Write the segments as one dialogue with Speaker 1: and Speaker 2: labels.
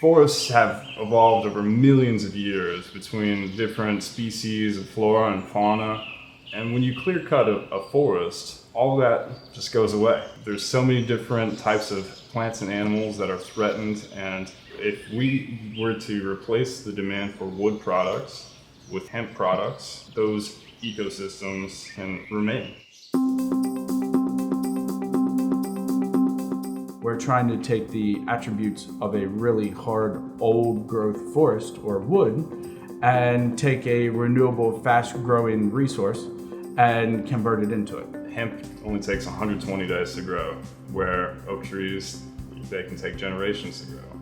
Speaker 1: Forests have evolved over millions of years between different species of flora and fauna. And when you clear cut a forest, all that just goes away. There's so many different types of plants and animals that are threatened, and if we were to replace the demand for wood products with hemp products, those ecosystems can remain.
Speaker 2: We're trying to take the attributes of a really hard, old growth forest or wood and take a renewable, fast growing resource and convert it into it.
Speaker 1: Hemp only takes 120 days to grow, where oak trees, they can take generations to grow.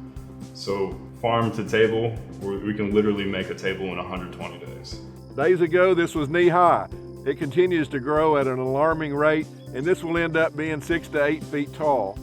Speaker 1: So farm to table, we can literally make a table in 120 days.
Speaker 3: Days ago, this was knee high. It continues to grow at an alarming rate, and this will end up being 6 to 8 feet tall.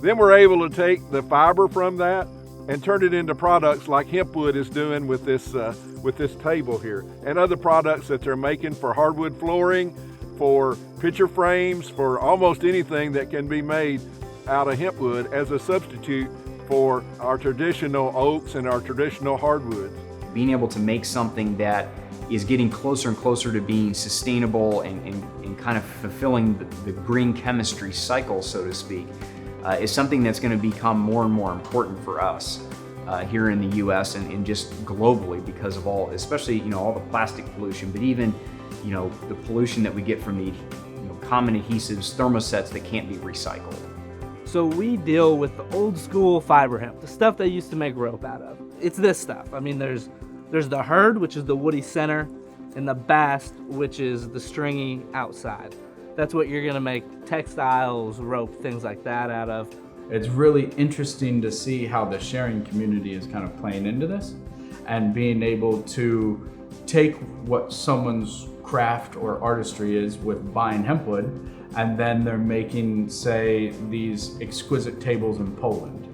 Speaker 3: Then we're able to take the fiber from that and turn it into products like HempWood is doing with this table here, and other products that they're making for hardwood flooring, for picture frames, for almost anything that can be made out of HempWood as a substitute for our traditional oaks and our traditional hardwoods.
Speaker 4: Being able to make something that is getting closer and closer to being sustainable and kind of fulfilling the green chemistry cycle, so to speak, is something that's going to become more and more important for us here in the U.S. and just globally because of all, especially all the plastic pollution, but even the pollution that we get from the common adhesives, thermosets that can't be recycled.
Speaker 5: So we deal with the old school fiber hemp, the stuff they used to make rope out of. It's this stuff. I mean, there's the hurd, which is the woody center, and the bast, which is the stringy outside. That's what you're gonna make textiles, rope, things like that out of.
Speaker 2: It's really interesting to see how the sharing community is kind of playing into this and being able to take what someone's craft or artistry is with buying HempWood, and then they're making, say, these exquisite tables in Poland,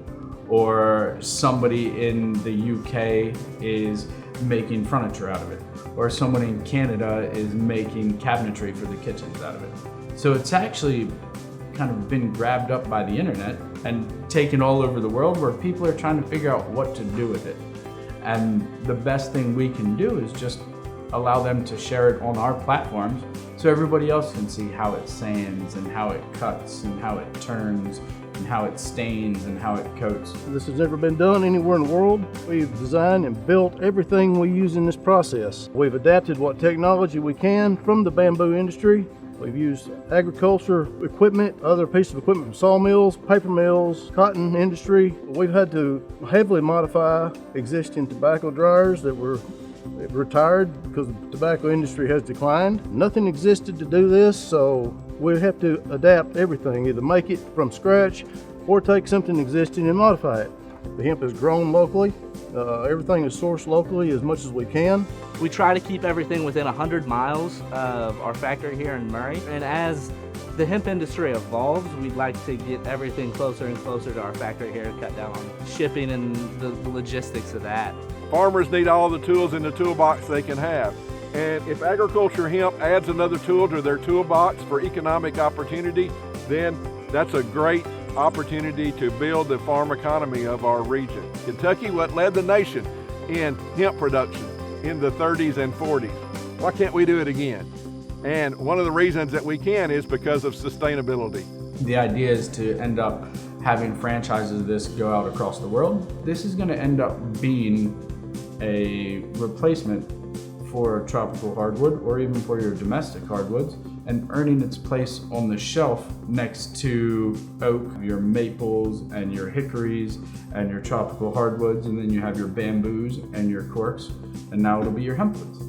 Speaker 2: or somebody in the UK is making furniture out of it, or someone in Canada is making cabinetry for the kitchens out of it. So it's actually kind of been grabbed up by the internet and taken all over the world, where people are trying to figure out what to do with it. And the best thing we can do is just allow them to share it on our platforms so everybody else can see how it sands and how it cuts and how it turns and how it stains and how it coats.
Speaker 6: This has never been done anywhere in the world. We've designed and built everything we use in this process. We've adapted what technology we can from the bamboo industry. We've used agriculture equipment, other pieces of equipment from sawmills, paper mills, cotton industry. We've had to heavily modify existing tobacco dryers that were retired because the tobacco industry has declined. Nothing existed to do this, so we have to adapt everything, either make it from scratch or take something existing and modify it. The hemp is grown locally. Everything is sourced locally as much as we can.
Speaker 5: We try to keep everything within 100 miles of our factory here in Murray. And as the hemp industry evolves, we'd like to get everything closer and closer to our factory here and cut down on shipping and the logistics of that.
Speaker 3: Farmers need all the tools in the toolbox they can have. And if agriculture hemp adds another tool to their toolbox for economic opportunity, then that's a great opportunity to build the farm economy of our region. Kentucky led the nation in hemp production in the 30s and 40s. Why can't we do it again? And one of the reasons that we can is because of sustainability.
Speaker 2: The idea is to end up having franchises of this go out across the world. This is going to end up being a replacement for tropical hardwood or even for your domestic hardwoods, and earning its place on the shelf next to oak, your maples and your hickories and your tropical hardwoods, and then you have your bamboos and your corks, and now it'll be your hempwoods.